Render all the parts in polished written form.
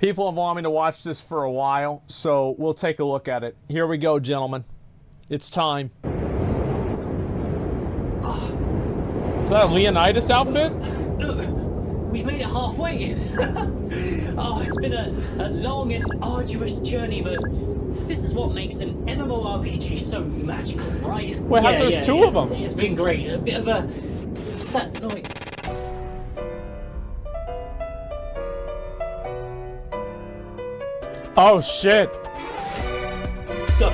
People have wanted me to watch this for a while, so we'll take a look at it. Here we go, gentlemen. It's time. Is that a Leonidas outfit? Look, we've made it halfway. Oh, it's been a long and arduous journey, but this is what makes an MMORPG so magical, right? Wait, how's there's two of them? It's been great. A bit of a... What's that noise? Oh, shit. So...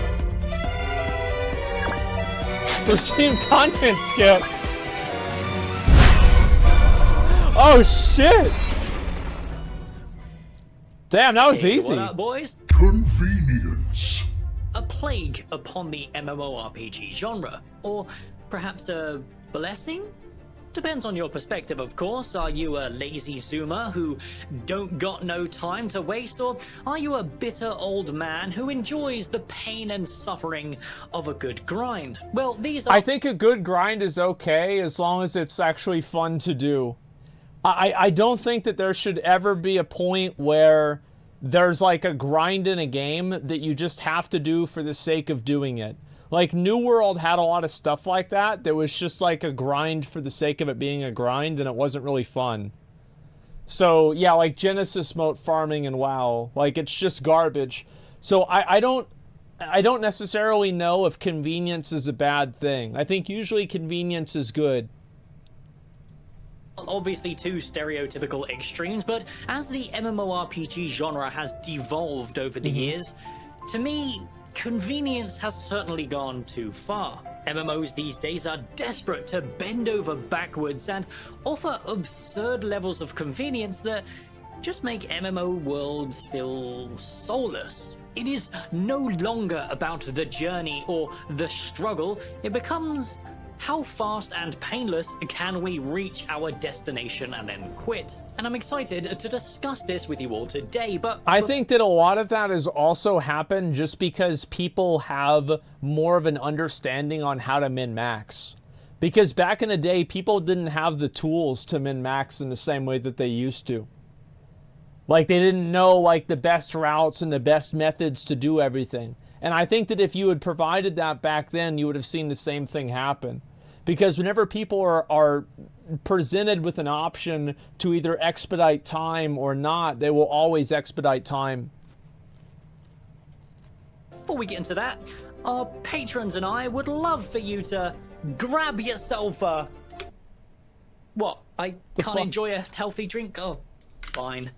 Regime content skip. Oh, shit. Damn, that was easy. What up, boys? Convenience. A plague upon the MMORPG genre, or perhaps a blessing? Depends on your perspective, of course. Are you a lazy zoomer who don't got no time to waste, or are you a bitter old man who enjoys the pain and suffering of a good grind? Well, these are... I think a good grind is okay as long as it's actually fun to do. I don't think that there should ever be a point where there's like a grind in a game that you just have to do for the sake of doing it. Like, New World had a lot of stuff like that was just like a grind for the sake of it being a grind, and it wasn't really fun. So, yeah, like Genesis mode farming and WoW, like, it's just garbage. So I don't necessarily know if convenience is a bad thing. I think usually convenience is good. Obviously two stereotypical extremes, but as the MMORPG genre has devolved over the years, to me, convenience has certainly gone too far. MMOs these days are desperate to bend over backwards and offer absurd levels of convenience that just make MMO worlds feel soulless. It is no longer about the journey or the struggle. It becomes how fast and painless can we reach our destination and then quit? And I'm excited to discuss this with you all today, but... I think that a lot of that has also happened just because people have more of an understanding on how to min-max. Because back in the day, people didn't have the tools to min-max in the same way that they used to. Like, they didn't know, like, the best routes and the best methods to do everything. And I think that if you had provided that back then, you would have seen the same thing happen. Because whenever people are presented with an option to either expedite time or not, they will always expedite time. Before we get into that, our patrons and I would love for you to grab yourself a... What? I can't enjoy a healthy drink? Oh, fine.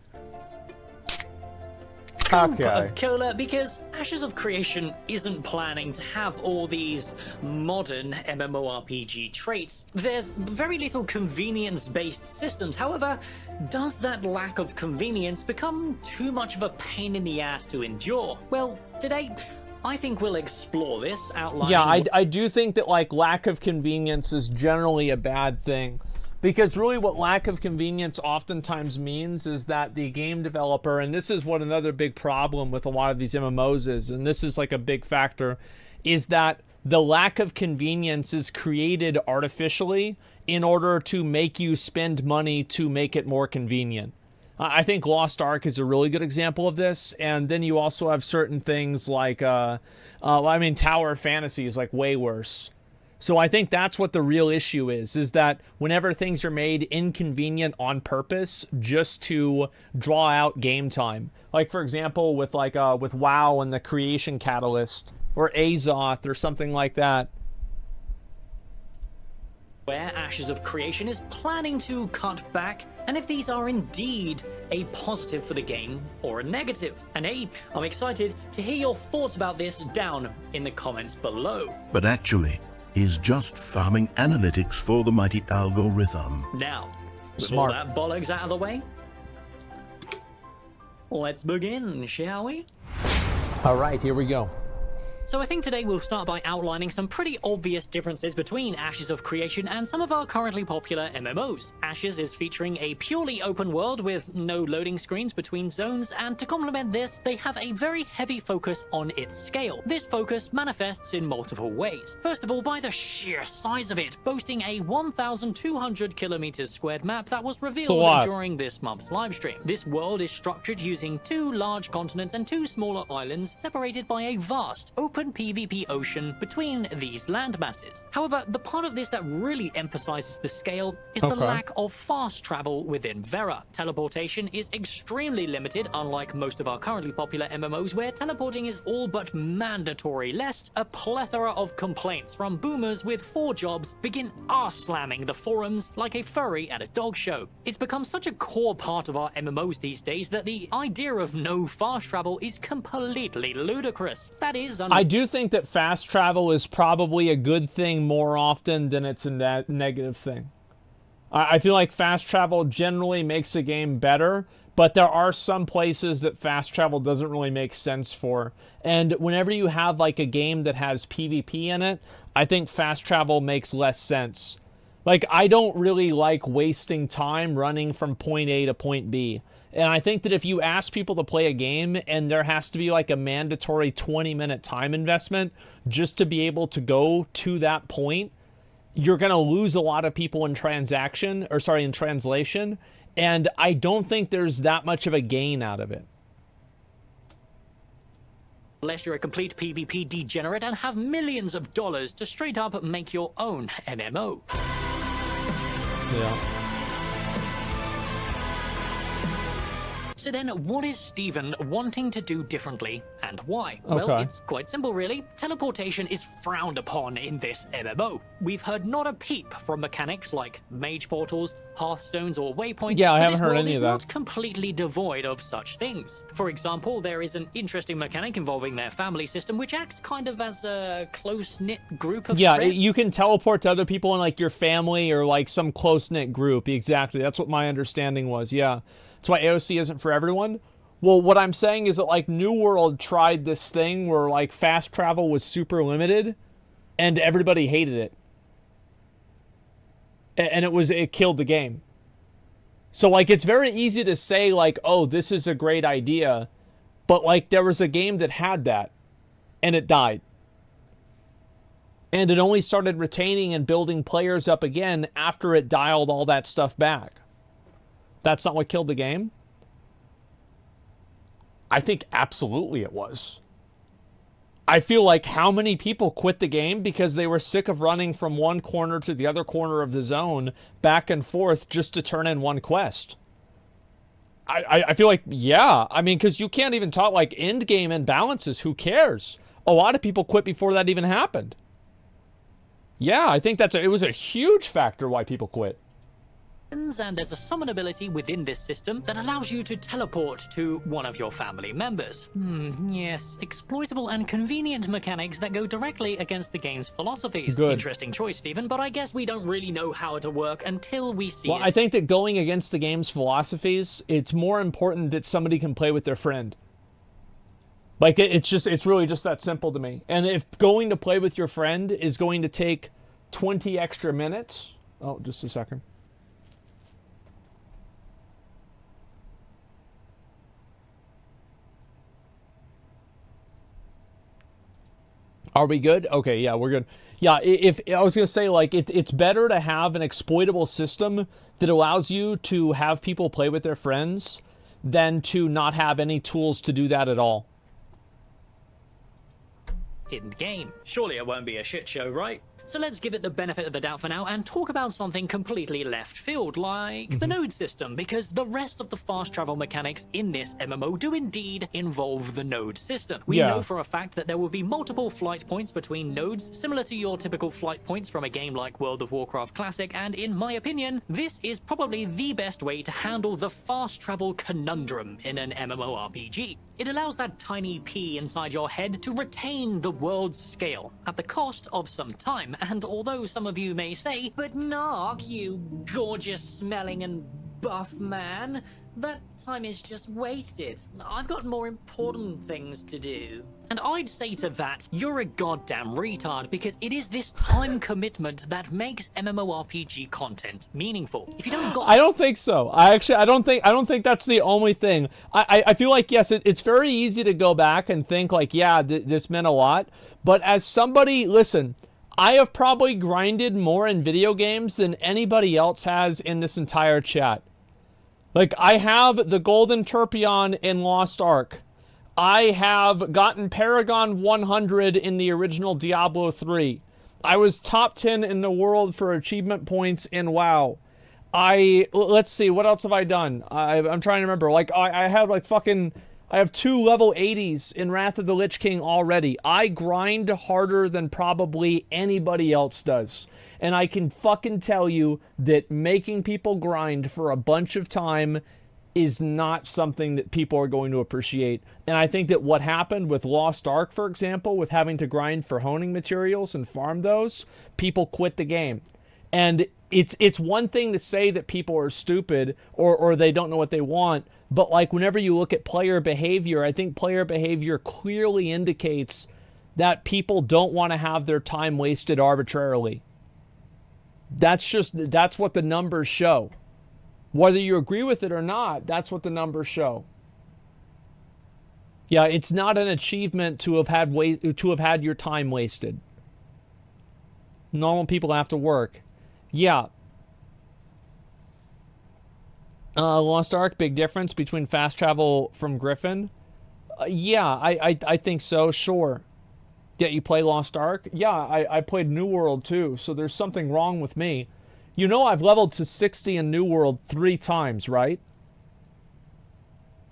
Okay. Cola, because Ashes of Creation isn't planning to have all these modern MMORPG traits. There's very little convenience-based systems. However, does that lack of convenience become too much of a pain in the ass to endure? Well, today, I think we'll explore this, outlining... Yeah, I do think that, like, lack of convenience is generally a bad thing. Because really what lack of convenience oftentimes means is that the game developer, and this is what another big problem with a lot of these MMOs is, and this is like a big factor, is that the lack of convenience is created artificially in order to make you spend money to make it more convenient. I think Lost Ark is a really good example of this, and then you also have certain things like, Tower of Fantasy is like way worse. So I think that's what the real issue is that whenever things are made inconvenient on purpose just to draw out game time. Like, for example, with WoW and the Creation Catalyst, or Azoth, or something like that. Where Ashes of Creation is planning to cut back, and if these are indeed a positive for the game or a negative. And hey, I'm excited to hear your thoughts about this down in the comments below. But actually, is just farming analytics for the mighty algorithm. Now, with Smart. all that bollocks out of the way, let's begin, shall we? All right, here we go. So I think today we'll start by outlining some pretty obvious differences between Ashes of Creation and some of our currently popular MMOs. Ashes is featuring a purely open world with no loading screens between zones, and to complement this, they have a very heavy focus on its scale. This focus manifests in multiple ways. First of all, by the sheer size of it, boasting a 1,200 kilometers squared map that was revealed during this month's livestream. This world is structured using 2 large continents and 2 smaller islands separated by a vast open PvP ocean between these landmasses. However, the part of this that really emphasizes the scale is the lack of fast travel within Vera. Teleportation is extremely limited, unlike most of our currently popular MMOs where teleporting is all but mandatory, lest a plethora of complaints from boomers with 4 jobs begin arse-slamming the forums like a furry at a dog show. It's become such a core part of our MMOs these days that the idea of no fast travel is completely ludicrous. That is, I do think that fast travel is probably a good thing more often than it's a negative thing. I feel like fast travel generally makes a game better, but there are some places that fast travel doesn't really make sense for. And whenever you have like a game that has PvP in it, I think fast travel makes less sense. Like, I don't really like wasting time running from point A to point B. And I think that if you ask people to play a game and there has to be like a mandatory 20-minute time investment just to be able to go to that point, you're going to lose a lot of people in translation. And I don't think there's that much of a gain out of it. Unless you're a complete PvP degenerate and have millions of dollars to straight up make your own MMO. Yeah. So then, what is Steven wanting to do differently, and why? Well, it's quite simple, really. Teleportation is frowned upon in this MMO. We've heard not a peep from mechanics like mage portals, hearthstones, or waypoints. Yeah, I haven't heard any of that. Not completely devoid of such things. For example, there is an interesting mechanic involving their family system, which acts kind of as a close-knit group of friends. You can teleport to other people in like your family or like some close-knit group. Exactly, that's what my understanding was. Yeah. That's why AOC isn't for everyone. Well, what I'm saying is that like New World tried this thing where like fast travel was super limited and everybody hated it. And it killed the game. So like it's very easy to say like, oh, this is a great idea, but like there was a game that had that and it died. And it only started retaining and building players up again after it dialed all that stuff back. That's not what killed the game? I think absolutely it was. I feel like how many people quit the game because they were sick of running from one corner to the other corner of the zone, back and forth, just to turn in one quest. I feel like, yeah. I mean, because you can't even talk like end game imbalances. Who cares? A lot of people quit before that even happened. Yeah, I think it was a huge factor why people quit. And there's a summon ability within this system that allows you to teleport to one of your family members. Yes, exploitable and convenient mechanics that go directly against the game's philosophies. Good. Interesting choice, Stephen, but I guess we don't really know how it'll work until we see it. Well, I think that going against the game's philosophies, it's more important that somebody can play with their friend. Like, it's really just that simple to me. And if going to play with your friend is going to take 20 extra minutes... Oh, just a second. Are we good? Okay, yeah, we're good. Yeah, if I was going to say, like, it's better to have an exploitable system that allows you to have people play with their friends than to not have any tools to do that at all. In game. Surely it won't be a shit show, right? So let's give it the benefit of the doubt for now and talk about something completely left field, like the node system, because the rest of the fast travel mechanics in this MMO do indeed involve the node system. We know for a fact that there will be multiple flight points between nodes, similar to your typical flight points from a game like World of Warcraft Classic, and in my opinion, this is probably the best way to handle the fast travel conundrum in an MMORPG. It allows that tiny pea inside your head to retain the world's scale at the cost of some time. And although some of you may say, but Nark, you gorgeous smelling and buff man, that time is just wasted. I've got more important things to do. And I'd say to that, you're a goddamn retard, because it is this time commitment that makes MMORPG content meaningful. If you don't got... I don't think so. I don't think that's the only thing. I feel like, yes, it's very easy to go back and think like, yeah, this meant a lot. But as somebody, listen, I have probably grinded more in video games than anybody else has in this entire chat. Like, I have the Golden Turpion in Lost Ark. I have gotten Paragon 100 in the original Diablo 3. I was top 10 in the world for achievement points in WoW. Let's see, what else have I done? I'm trying to remember. Like, I have like fucking... I have 2 level 80s in Wrath of the Lich King already. I grind harder than probably anybody else does. And I can fucking tell you that making people grind for a bunch of time is not something that people are going to appreciate. And I think that what happened with Lost Ark, for example, with having to grind for honing materials and farm those, people quit the game. And it's one thing to say that people are stupid or they don't know what they want, but like whenever you look at player behavior, I think player behavior clearly indicates that people don't want to have their time wasted arbitrarily. That's what the numbers show. Whether you agree with it or not, that's what the numbers show. Yeah, it's not an achievement to have had your time wasted. Normal people have to work. Yeah. Lost Ark, big difference between fast travel from Griffin. Yeah, I think so, sure. Yeah, you play Lost Ark? Yeah, I played New World too, so there's something wrong with me. You know I've leveled to 60 in New World 3 times, right?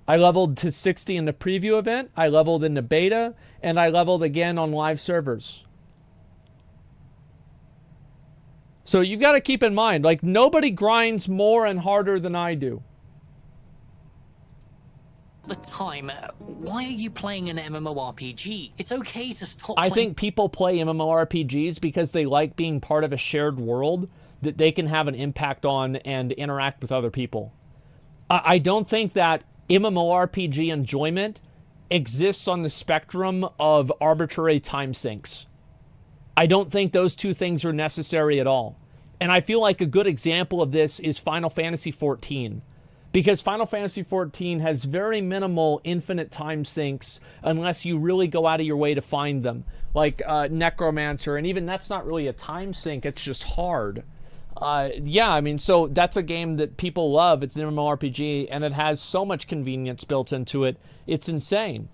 I leveled to 60 in the preview event, I leveled in the beta, and I leveled again on live servers. So you've got to keep in mind, like, nobody grinds more and harder than I do. The time, why are you playing an MMORPG? It's okay to stop I think people play MMORPGs because they like being part of a shared world that they can have an impact on and interact with other people. I don't think that MMORPG enjoyment exists on the spectrum of arbitrary time sinks. I don't think those two things are necessary at all. And I feel like a good example of this is Final Fantasy XIV. Because Final Fantasy XIV has very minimal infinite time sinks unless you really go out of your way to find them. Like Necromancer, and even that's not really a time sink, it's just hard. Yeah, I mean, so that's a game that people love. It's an MMORPG, and it has so much convenience built into it. It's insane.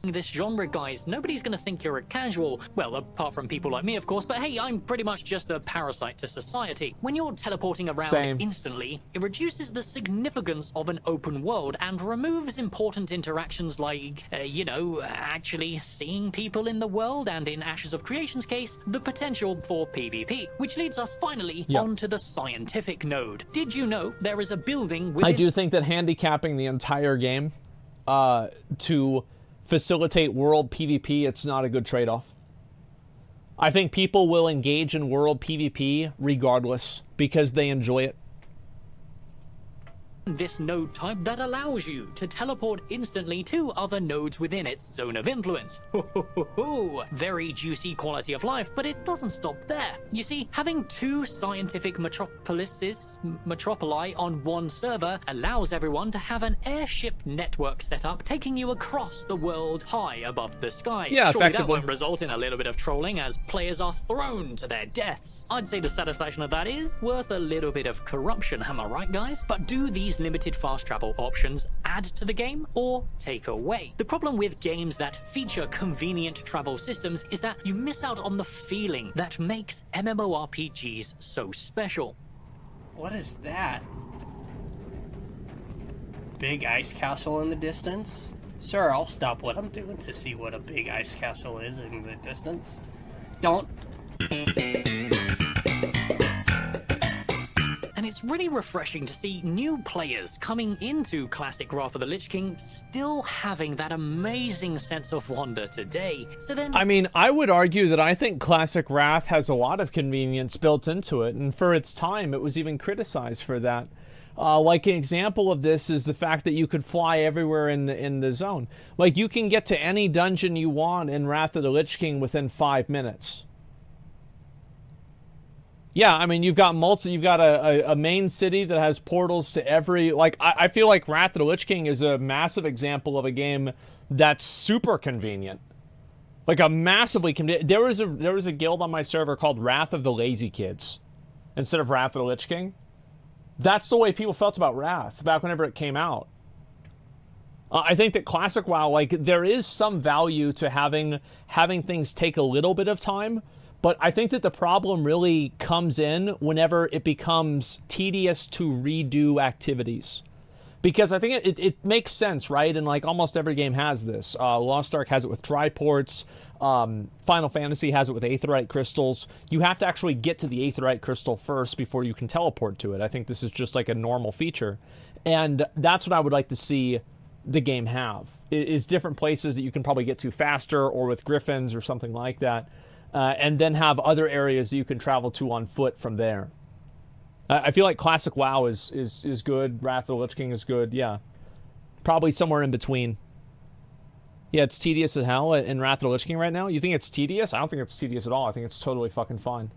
This genre, guys, nobody's gonna think you're a casual. Well, apart from people like me, of course, but hey, I'm pretty much just a parasite to society. When you're teleporting around instantly, it reduces the significance of an open world and removes important interactions like, you know, actually seeing people in the world, and in Ashes of Creation's case, the potential for PvP. Which leads us finally onto the scientific node. Did you know there is a building within... I do think that handicapping the entire game to facilitate world PvP, it's not a good trade-off. I think people will engage in world PvP regardless because they enjoy it. This node type that allows you to teleport instantly to other nodes within its zone of influence. Very juicy quality of life, but it doesn't stop there. You see, having 2 scientific metropoli on one server allows everyone to have an airship network set up, taking you across the world high above the sky. Yeah, surely effectively. That won't result in a little bit of trolling as players are thrown to their deaths. I'd say the satisfaction of that is worth a little bit of corruption, am I right, guys? But do these limited fast travel options add to the game or take away? The problem with games that feature convenient travel systems is that you miss out on the feeling that makes MMORPGs so special. What is that? Big ice castle in the distance? Sure, I'll stop what I'm doing to see what a big ice castle is in the distance. Don't. And it's really refreshing to see new players coming into classic Wrath of the Lich King still having that amazing sense of wonder today. So then... I mean, I would argue that I think classic Wrath has a lot of convenience built into it, and for its time, it was even criticized for that. Like an example of this is the fact that you could fly everywhere in the zone. Like you can get to any dungeon you want in Wrath of the Lich King within 5 minutes. Yeah, I mean, you've got a main city that has portals to every, like, I feel like Wrath of the Lich King is a massive example of a game that's super convenient. Like a massively convenient. There was a guild on my server called Wrath of the Lazy Kids instead of Wrath of the Lich King. That's the way people felt about Wrath back whenever it came out. I think that Classic WoW, like, there is some value to having things take a little bit of time. But I think that the problem really comes in whenever it becomes tedious to redo activities. Because I think it makes sense, right? And like almost every game has this. Lost Ark has it with triports. Final Fantasy has it with Aetheryte crystals. You have to actually get to the Aetheryte crystal first before you can teleport to it. I think this is just like a normal feature. And that's what I would like to see the game have, is different places that you can probably get to faster or with griffins or something like that. And then have other areas that you can travel to on foot from there. I feel like Classic WoW is good. Wrath of the Lich King is good. Yeah. Probably somewhere in between. Yeah, it's tedious as hell in Wrath of the Lich King right now. You think it's tedious? I don't think it's tedious at all. I think it's totally fucking fine.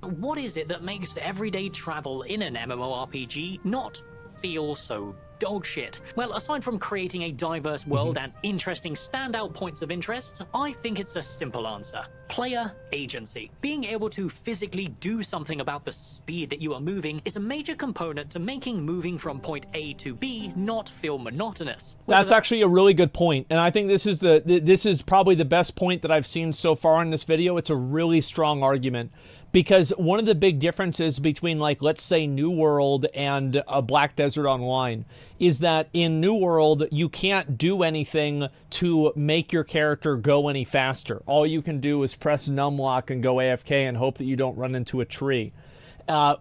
What is it that makes everyday travel in an MMORPG not feel so dog shit? Well, aside from creating a diverse world and interesting standout points of interest, I think it's a simple answer. Player agency. Being able to physically do something about the speed that you are moving is a major component to making moving from point A to B not feel monotonous. That's actually a really good point, and I think this is probably the best point that I've seen so far in this video. It's a really strong argument. Because one of the big differences between, like, let's say New World and Black Desert Online is that in New World, you can't do anything to make your character go any faster. All you can do is press numlock and go AFK and hope that you don't run into a tree.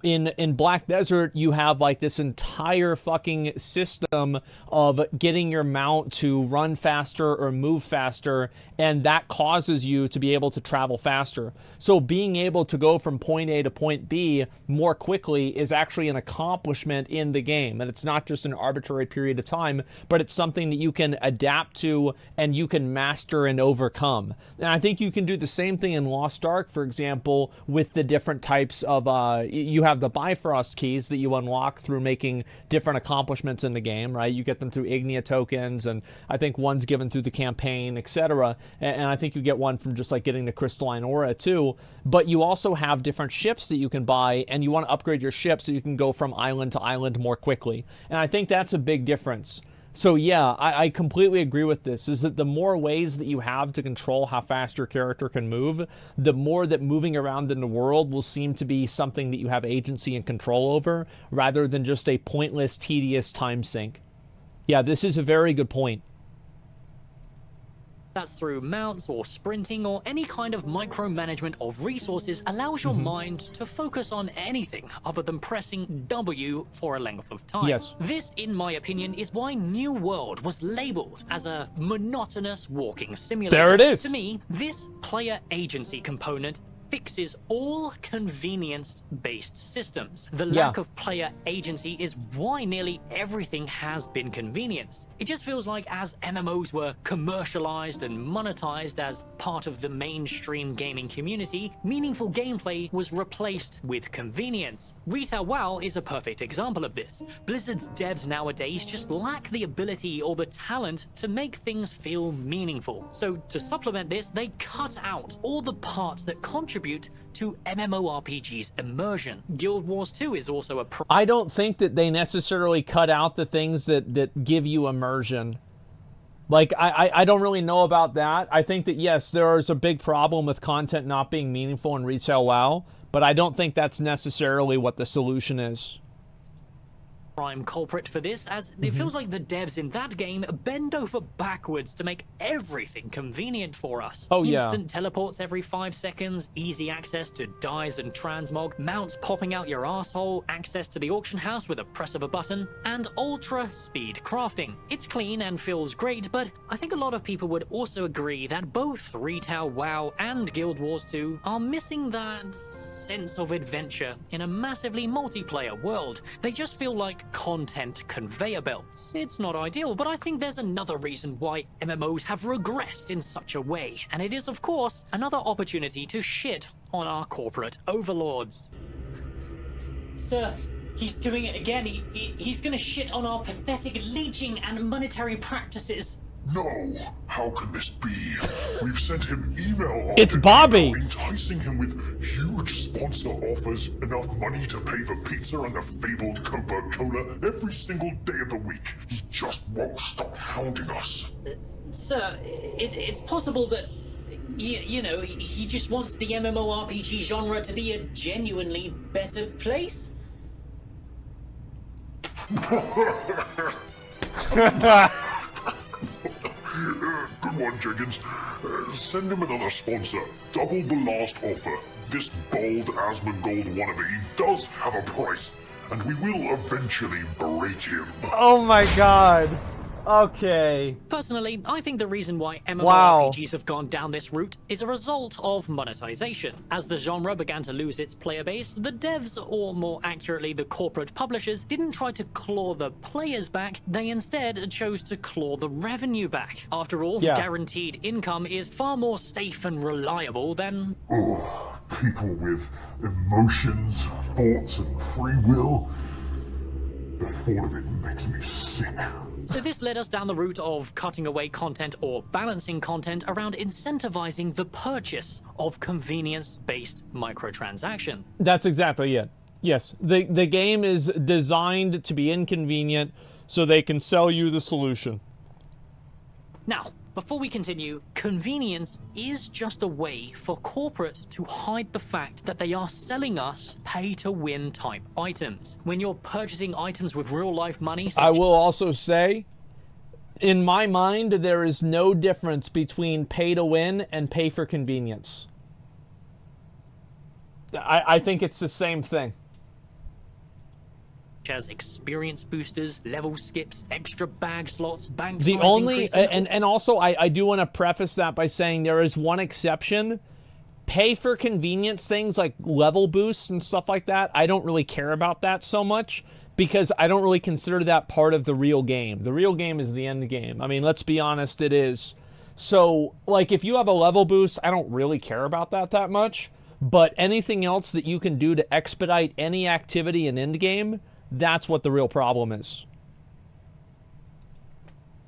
In Black Desert, you have like this entire fucking system of getting your mount to run faster or move faster, and that causes you to be able to travel faster. So being able to go from point A to point B more quickly is actually an accomplishment in the game, and it's not just an arbitrary period of time, but it's something that you can adapt to and you can master and overcome. And I think you can do the same thing in Lost Ark, for example, with the different types of you have the Bifrost keys that you unlock through making different accomplishments in the game, right? You get them through Ignia tokens, and I think one's given through the campaign, etc. And I think you get one from just like getting the Crystalline Aura too. But you also have different ships that you can buy, and you want to upgrade your ship so you can go from island to island more quickly. And I think that's a big difference. So yeah, I completely agree with this, is that the more ways that you have to control how fast your character can move, the more that moving around in the world will seem to be something that you have agency and control over, rather than just a pointless, tedious time sink. Yeah, this is a very good point. That's through mounts or sprinting or any kind of micromanagement of resources allows your mind to focus on anything other than pressing W for a length of time. Yes. This, in my opinion, is why New World was labeled as a monotonous walking simulator. There it is. To me, this player agency component fixes all convenience-based systems. The lack of player agency is why nearly everything has been convenienced. It just feels like as MMOs were commercialized and monetized as part of the mainstream gaming community, meaningful gameplay was replaced with convenience. Retail WoW is a perfect example of this. Blizzard's devs nowadays just lack the ability or the talent to make things feel meaningful. So to supplement this, they cut out all the parts that contribute to MMORPGs immersion. Guild Wars 2 is also a I don't think that they necessarily cut out the things that give you immersion. Like, I don't really know about that. I think that, yes, there is a big problem with content not being meaningful in retail WoW, but I don't think that's necessarily what the solution is. prime culprit for this, as it feels like the devs in that game bend over backwards to make everything convenient for us. Oh, yeah. Instant teleports every 5 seconds, easy access to dyes and transmog, mounts popping out your asshole, access to the auction house with a press of a button, and ultra speed crafting. It's clean and feels great, but I think a lot of people would also agree that both Retail WoW and Guild Wars 2 are missing that sense of adventure in a massively multiplayer world. They just feel like content conveyor belts. It's not ideal, but I think there's another reason why MMOs have regressed in such a way, and it is, of course, another opportunity to shit on our corporate overlords. Sir, he's doing it again. He's gonna shit on our pathetic leeching and monetary practices. No, how can this be? We've sent him email It's after Bobby. email enticing him with huge sponsor offers, enough money to pay for pizza and the fabled Coca-Cola every single day of the week. He just won't stop hounding us. Sir, it's possible that, you know, he just wants the MMORPG genre to be a genuinely better place? Good one, Jenkins. Send him another sponsor. Double the last offer. This bold Asmongold wannabe does have a price, and we will eventually break him. Oh my god. Okay. Personally, I think the reason why MMORPGs have gone down this route is a result of monetization. As the genre began to lose its player base, the devs, or more accurately the corporate publishers, didn't try to claw the players back, they instead chose to claw the revenue back. After all, guaranteed income is far more safe and reliable than... Oh, people with emotions, thoughts, and free will. The thought of it makes me sick. So this led us down the route of cutting away content or balancing content around incentivizing the purchase of convenience-based microtransaction. That's exactly it. Yes, the game is designed to be inconvenient so they can sell you the solution. Now, before we continue, convenience is just a way for corporate to hide the fact that they are selling us pay-to-win type items. When you're purchasing items with real-life money... I will also say, in my mind, there is no difference between pay-to-win and pay for convenience. I think it's the same thing. As experience boosters, level skips, extra bag slots, bank The size only, increasing... and also I do want to preface that by saying there is one exception. Pay for convenience things like level boosts and stuff like that, I don't really care about that so much because I don't really consider that part of the real game. The real game is the end game. I mean, let's be honest, it is. So, like, if you have a level boost, I don't really care about that much. But anything else that you can do to expedite any activity in endgame, that's what the real problem is.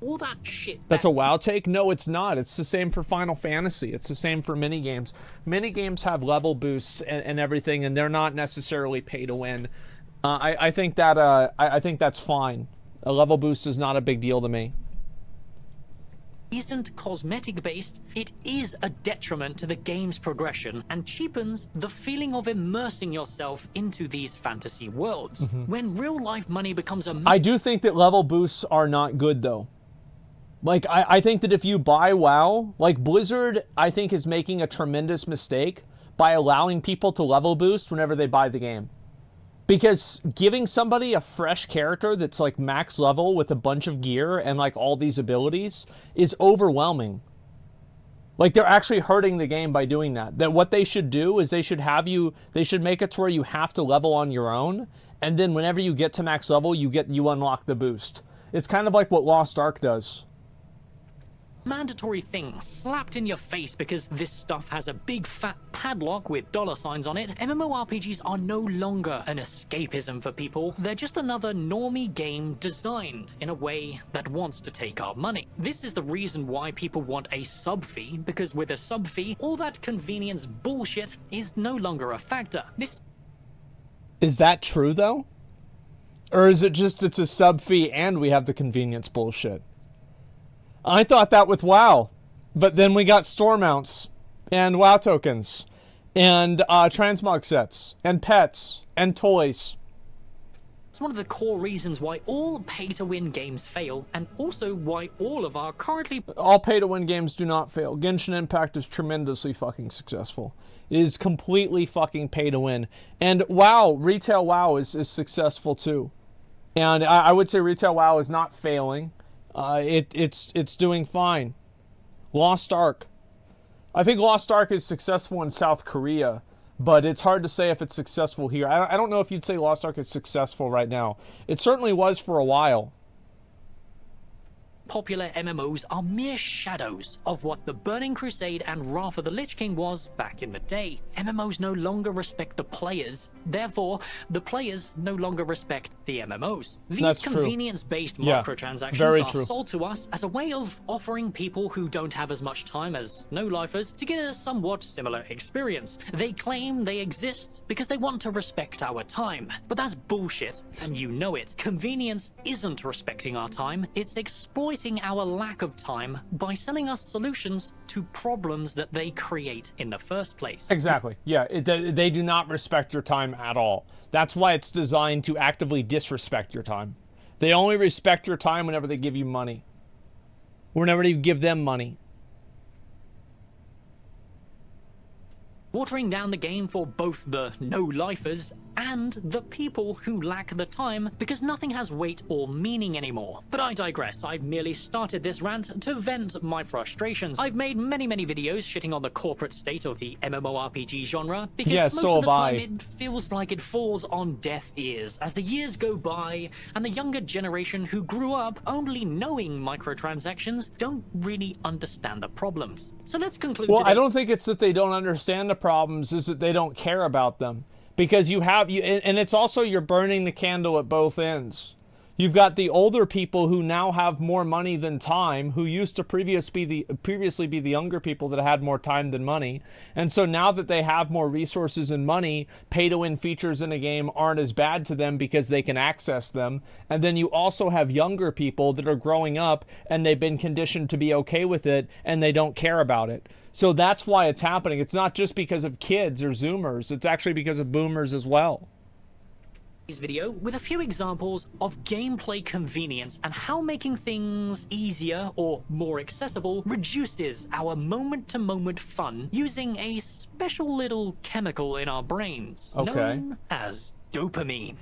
All that shit... That's a WoW take? No, it's not. It's the same for Final Fantasy. It's the same for minigames. Minigames have level boosts and everything, and they're not necessarily pay to win. I think that's fine. A level boost is not a big deal to me. Isn't cosmetic based, it is a detriment to the game's progression and cheapens the feeling of immersing yourself into these fantasy worlds. When real life money becomes a... I do think that level boosts are not good though. Like, I think that if you buy WoW, like Blizzard, I think is making a tremendous mistake by allowing people to level boost whenever they buy the game. Because giving somebody a fresh character that's like max level with a bunch of gear and like all these abilities is overwhelming. Like, they're actually hurting the game by doing that. That what they should do is they should make it to where you have to level on your own, and then whenever you get to max level, you unlock the boost. It's kind of like what Lost Ark does. Mandatory thing slapped in your face because this stuff has a big fat padlock with dollar signs on it. MMORPGs are no longer an escapism for people. They're just another normie game designed in a way that wants to take our money. This is the reason why people want a sub fee, because with a sub fee, all that convenience bullshit is no longer a factor. Is that true though? Or is it just it's a sub fee and we have the convenience bullshit? I thought that with WoW, but then we got store mounts, and WoW tokens, and transmog sets, and pets, and toys. It's one of the core reasons why all pay-to-win games fail, and also why all of our currently... All pay-to-win games do not fail. Genshin Impact is tremendously fucking successful. It is completely fucking pay-to-win. And WoW, retail WoW is successful too. And I would say retail WoW is not failing. It's doing fine. Lost Ark. I think Lost Ark is successful in South Korea, but it's hard to say if it's successful here. I don't know if you'd say Lost Ark is successful right now. It certainly was for a while. Popular MMOs are mere shadows of what the Burning Crusade and Wrath of the Lich King was back in the day. MMOs no longer respect the players, therefore the players no longer respect the MMOs. These convenience-based microtransactions are sold to us as a way of offering people who don't have as much time as no-lifers to get a somewhat similar experience. They claim they exist because they want to respect our time, but that's bullshit, and you know it. Convenience isn't respecting our time, it's exploiting our lack of time by selling us solutions to problems that they create in the first place. Exactly. Yeah, they do not respect your time at all. That's why it's designed to actively disrespect your time. They only respect your time whenever they give you money. Whenever you give them money. Watering down the game for both the no-lifers and the people who lack the time because nothing has weight or meaning anymore. But I digress. I've merely started this rant to vent my frustrations. I've made many videos shitting on the corporate state of the MMORPG genre because most of the time it feels like it falls on deaf ears as the years go by and the younger generation who grew up only knowing microtransactions don't really understand the problems. So let's conclude today. I don't think it's that they don't understand the problems, it's that they don't care about them. Because and it's also you're burning the candle at both ends. You've got the older people who now have more money than time, who used to previously be the younger people that had more time than money. And so now that they have more resources and money, pay-to-win features in a game aren't as bad to them because they can access them. And then you also have younger people that are growing up and they've been conditioned to be okay with it and they don't care about it. So that's why it's happening. It's not just because of kids or Zoomers. It's actually because of boomers as well. Video with a few examples of gameplay convenience and how making things easier or more accessible reduces our moment-to-moment fun using a special little chemical in our brains known as dopamine.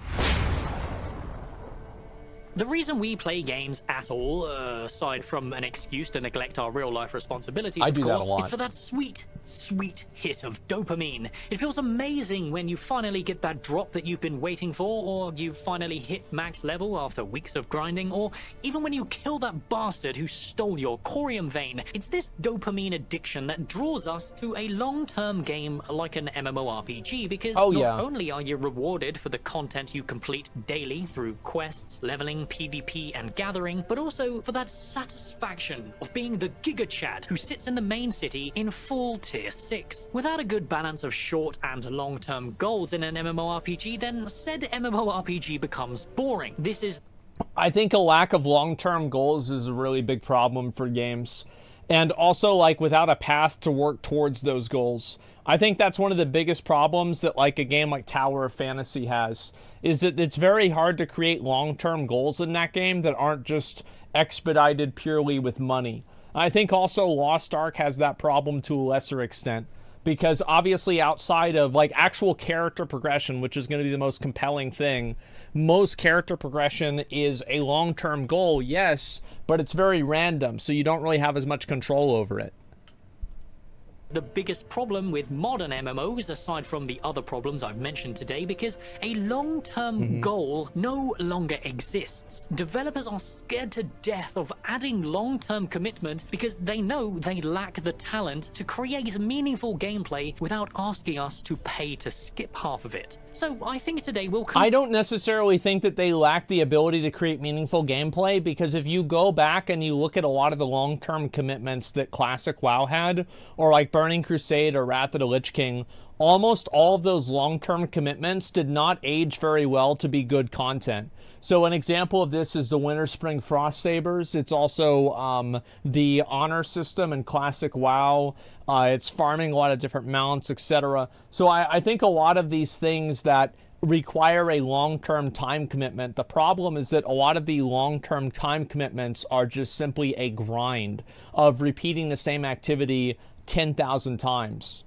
The reason we play games at all, aside from an excuse to neglect our real-life responsibilities, of course, is for that sweet hit of dopamine. It feels amazing when you finally get that drop that you've been waiting for, or you finally hit max level after weeks of grinding, or even when you kill that bastard who stole your corium vein. It's this dopamine addiction that draws us to a long-term game like an MMORPG, because not only are you rewarded for the content you complete daily through quests, leveling, PvP and gathering, but also for that satisfaction of being the Giga Chad who sits in the main city in full tier 6. Without a good balance of short and long-term goals in an MMORPG, then said MMORPG becomes boring. I think a lack of long-term goals is a really big problem for games. And also, like, without a path to work towards those goals. I think that's one of the biggest problems that, like, a game like Tower of Fantasy has, is that it's very hard to create long-term goals in that game that aren't just expedited purely with money. I think also Lost Ark has that problem to a lesser extent, because obviously outside of, like, actual character progression, which is going to be the most compelling thing, most character progression is a long-term goal, yes, but it's very random, so you don't really have as much control over it. The biggest problem with modern MMOs, aside from the other problems I've mentioned today, because a long-term goal no longer exists. Developers are scared to death of adding long-term commitment because they know they lack the talent to create meaningful gameplay without asking us to pay to skip half of it. So I think today we'll... I don't necessarily think that they lack the ability to create meaningful gameplay, because if you go back and you look at a lot of the long-term commitments that classic WoW had, or like Burning Crusade or Wrath of the Lich King, almost all of those long-term commitments did not age very well to be good content. So an example of this is the Winter Spring Frost Sabers. It's also the honor system in classic WoW. It's farming a lot of different mounts, etc. So I think a lot of these things that require a long-term time commitment. The problem is that a lot of the long-term time commitments are just simply a grind of repeating the same activity 10,000 times.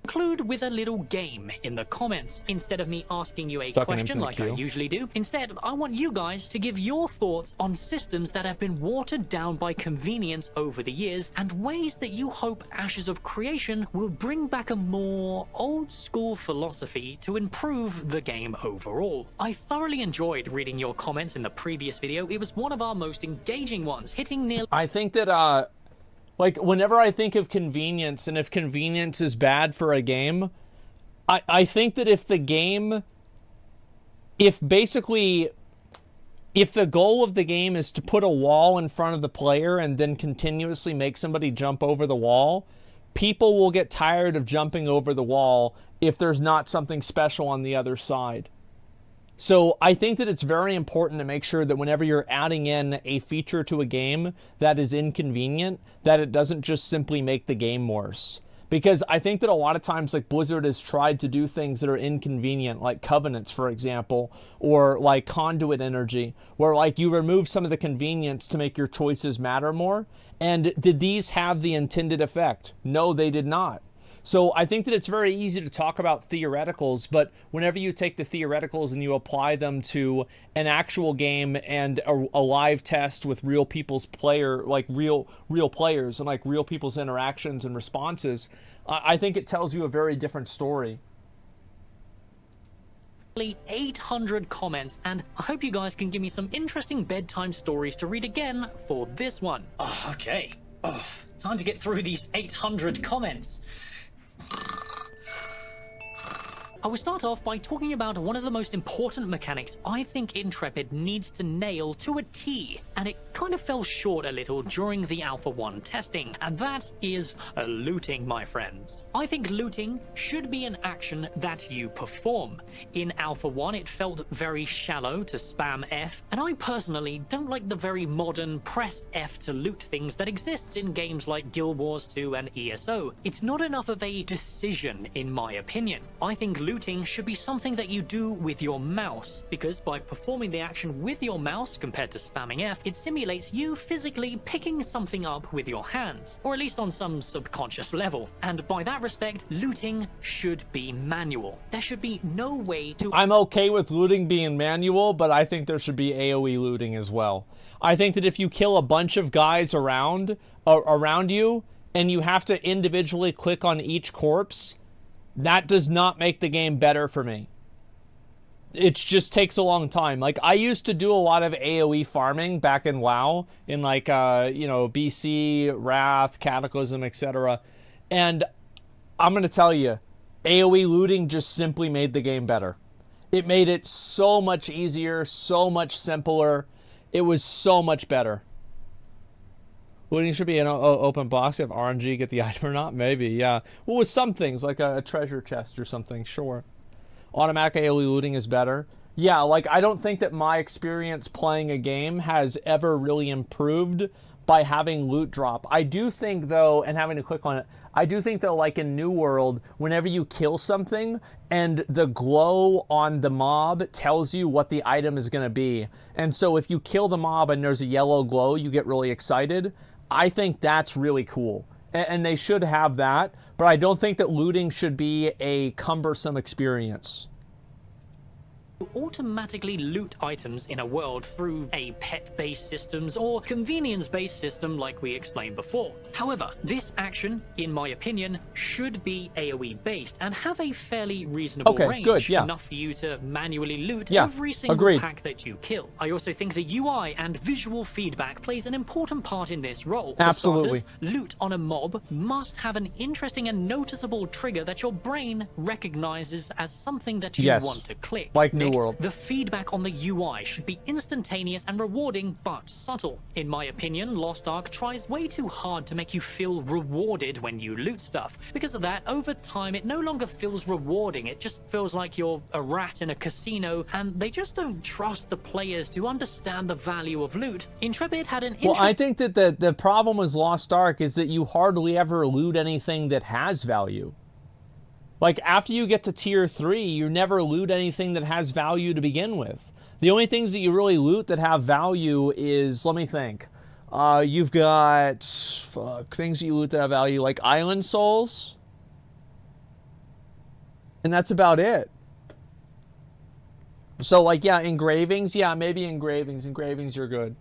Conclude with a little game in the comments. Instead of me asking you a Stuck in question infinite like I queue. usually do, instead I want you guys to give your thoughts on systems that have been watered down by convenience over the years and ways that you hope Ashes of Creation will bring back a more old school philosophy to improve the game overall. I thoroughly enjoyed reading your comments in the previous video. It was one of our most engaging ones, hitting nearly I think that like, whenever I think of convenience, and if convenience is bad for a game, I think that if the game, if the goal of the game is to put a wall in front of the player and then continuously make somebody jump over the wall, people will get tired of jumping over the wall if there's not something special on the other side. So I think that it's very important to make sure that whenever you're adding in a feature to a game that is inconvenient, that it doesn't just simply make the game worse. Because I think that a lot of times, like, Blizzard has tried to do things that are inconvenient, like covenants, for example, or like conduit energy, where like you remove some of the convenience to make your choices matter more. And did these have the intended effect? No, they did not. So I think that it's very easy to talk about theoreticals, but whenever you take the theoreticals and you apply them to an actual game and a live test with real people's real players and like real people's interactions and responses, I think it tells you a very different story. 800 comments, and I hope you guys can give me some interesting bedtime stories to read again for this one. Oh, okay. Oh, time to get through these 800 comments. I will start off by talking about one of the most important mechanics I think Intrepid needs to nail to a T, and it kind of fell short a little during the Alpha 1 testing, and that is looting, my friends. I think looting should be an action that you perform. In Alpha 1 it felt very shallow to spam F, and I personally don't like the very modern press F to loot things that exists in games like Guild Wars 2 and ESO. It's not enough of a decision in my opinion. I think looting should be something that you do with your mouse, because by performing the action with your mouse compared to spamming F, it simulates you physically picking something up with your hands, or at least on some subconscious level. And by that respect, looting should be manual. There should be no way to... I'm okay with looting being manual, but I think there should be AoE looting as well. I think that if you kill a bunch of guys around you, and you have to individually click on each corpse, that does not make the game better for me. It just takes a long time. Like, I used to do a lot of AoE farming back in WoW, in like, BC, Wrath, Cataclysm, etc. And I'm going to tell you, AoE looting just simply made the game better. It made it so much easier, so much simpler. It was so much better. Looting should be an open box. If RNG get the item or not? Maybe, yeah. Well, with some things, like a treasure chest or something, sure. Automatic AoE looting is better. Yeah, like, I don't think that my experience playing a game has ever really improved by having loot drop. I do think, though, and having to click on it, I do think, though, like in New World, whenever you kill something and the glow on the mob tells you what the item is going to be, and so if you kill the mob and there's a yellow glow, you get really excited. I think that's really cool, and they should have that, but I don't think that looting should be a cumbersome experience. Automatically loot items in a world through a pet-based systems or convenience-based system like we explained before. However, this action, in my opinion, should be AoE-based and have a fairly reasonable range, good, yeah. enough for you to manually loot Yeah, every single agreed. pack that you kill. I also think the UI and visual feedback plays an important part in this role. For Absolutely. starters, loot on a mob must have an interesting and noticeable trigger that your brain recognizes as something that you want to click. Like New Next, World. the feedback on the UI should be instantaneous and rewarding, but subtle. In my opinion, Lost Ark tries way too hard to make you feel rewarded when you loot stuff. Because of that, over time, it no longer feels rewarding. It just feels like you're a rat in a casino, and they just don't trust the players to understand the value of loot. Intrepid had an Well, I think that the problem with Lost Ark is that you hardly ever loot anything that has value. Like, after you get to tier 3, you never loot anything that has value to begin with. The only things that you really loot that have value is, let me think. You've got things that you loot that have value, like island souls. And that's about it. So, like, yeah, engravings. Yeah, maybe engravings. Engravings are good.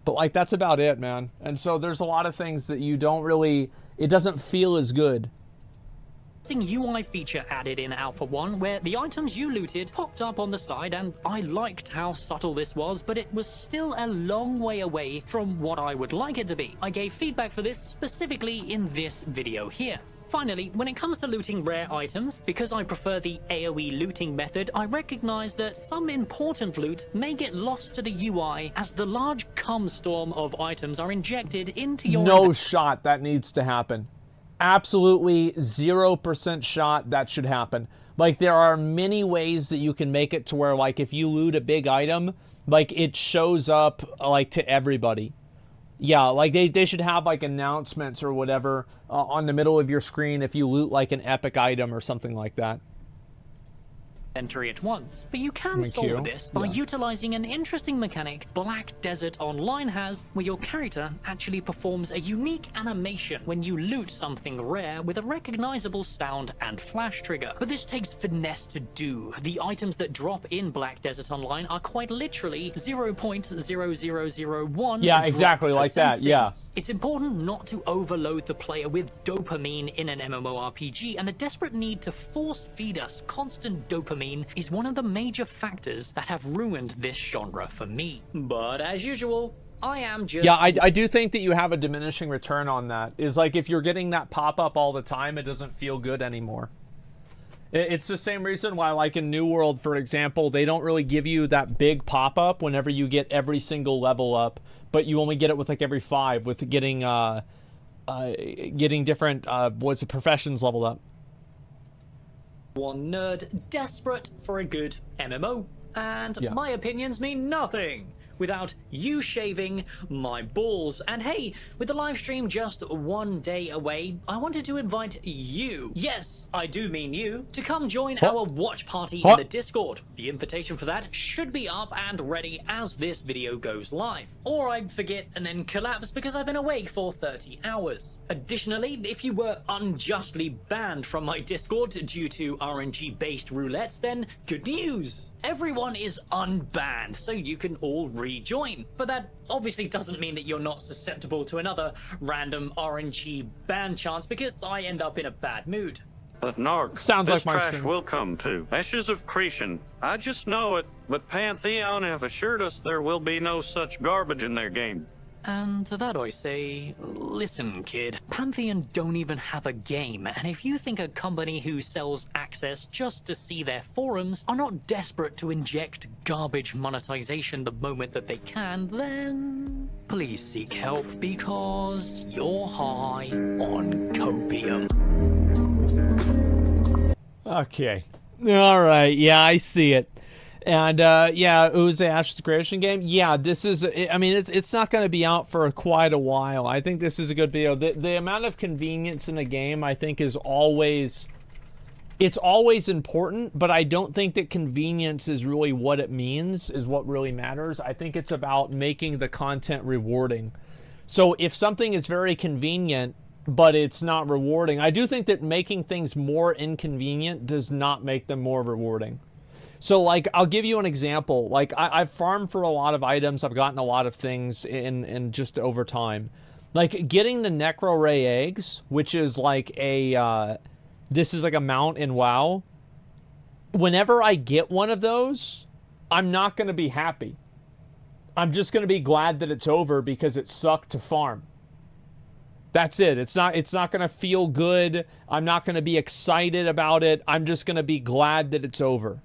But, like, that's about it, man. And so there's a lot of things that you don't really... It doesn't feel as good. UI feature added in Alpha 1 where the items you looted popped up on the side, and I liked how subtle this was, but it was still a long way away from what I would like it to be. I gave feedback for this specifically in this video here. Finally, when it comes to looting rare items, because I prefer the AoE looting method, I recognize that some important loot may get lost to the UI as the large cum storm of items are injected into your... No shot that needs to happen. Absolutely 0% shot that should happen. Like, there are many ways that you can make it to where, like, if you loot a big item, like, it shows up, like, to everybody. Yeah, like, they should have, like, announcements or whatever on the middle of your screen if you loot, like, an epic item or something like that. Entry at once, but you can solve this by utilizing an interesting mechanic Black Desert Online has, where your character actually performs a unique animation when you loot something rare with a recognizable sound and flash trigger. But this takes finesse to do. The items that drop in Black Desert Online are quite literally 0.0001. Yeah, exactly like that. Yeah. It's important not to overload the player with dopamine in an MMORPG, and the desperate need to force feed us constant dopamine is one of the major factors that have ruined this genre for me. But as usual, I am just... Yeah, I do think that you have a diminishing return on that. Is like, if you're getting that pop-up all the time, it doesn't feel good anymore. It's the same reason why, like, in New World, for example, they don't really give you that big pop-up whenever you get every single level up, but you only get it with, like, every 5, with getting different, professions leveled up. One nerd desperate for a good MMO, and my opinions mean nothing without you shaving my balls. And hey, with the live stream just 1 day away, I wanted to invite you, yes, I do mean you, to come join our watch party in the Discord. The invitation for that should be up and ready as this video goes live. Or I forget and then collapse because I've been awake for 30 hours. Additionally, if you were unjustly banned from my Discord due to RNG-based roulettes, then good news. Everyone is unbanned, so you can all rejoin. But that obviously doesn't mean that you're not susceptible to another random RNG ban chance, because I end up in a bad mood. But Narc, sounds this like my trash stream. will come too. Ashes of Creation. I just know it, but Pantheon have assured us there will be no such garbage in their game. And to that I say, listen kid, Pantheon don't even have a game, and if you think a company who sells access just to see their forums are not desperate to inject garbage monetization the moment that they can, then please seek help, because you're high on copium. Okay. Alright, yeah, I see it. And, yeah, Uze Ashes Creation game. Yeah, this is, I mean, it's not going to be out for quite a while. I think this is a good video. The amount of convenience in a game, I think, is always, it's always important, but I don't think that convenience is really what it means, is what really matters. I think it's about making the content rewarding. So if something is very convenient, but it's not rewarding, I do think that making things more inconvenient does not make them more rewarding. So, like, I'll give you an example. Like, I've farmed for a lot of items. I've gotten a lot of things in just over time. Like, getting the Necro Ray eggs, which is like a, this is like a mount in WoW. Whenever I get one of those, I'm not going to be happy. I'm just going to be glad that it's over because it sucked to farm. That's it. It's not going to feel good. I'm not going to be excited about it. I'm just going to be glad that it's over.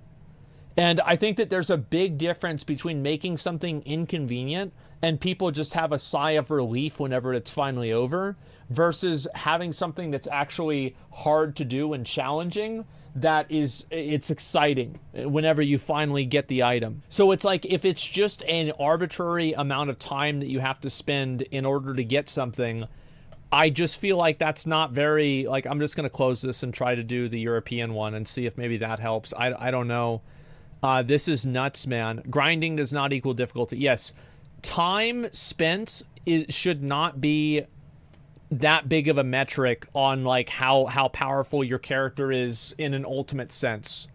And I think that there's a big difference between making something inconvenient and people just have a sigh of relief whenever it's finally over, versus having something that's actually hard to do and challenging that it's exciting whenever you finally get the item. So it's like, if it's just an arbitrary amount of time that you have to spend in order to get something, I just feel like that's not very, like, I'm just going to close this and try to do the European one and see if maybe that helps. I don't know. This is nuts, man. Grinding does not equal difficulty. Yes, time spent should not be that big of a metric on, like, how powerful your character is in an ultimate sense.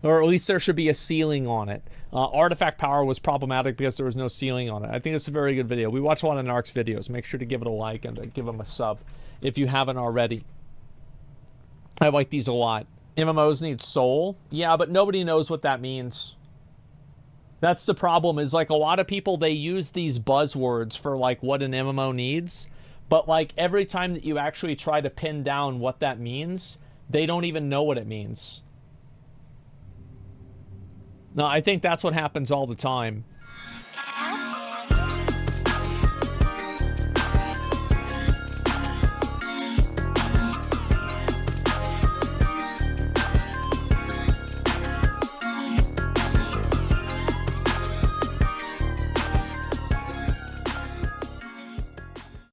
Or at least there should be a ceiling on it. Artifact power was problematic because there was no ceiling on it. I think it's a very good video. We watch a lot of Narc's videos. Make sure to give it a like and give him a sub if you haven't already. I like these a lot. MMOs need soul. Yeah, but nobody knows what that means. That's the problem, is, like, a lot of people, they use these buzzwords for, like, what an MMO needs. But, like, every time that you actually try to pin down what that means, they don't even know what it means. No, I think that's what happens all the time.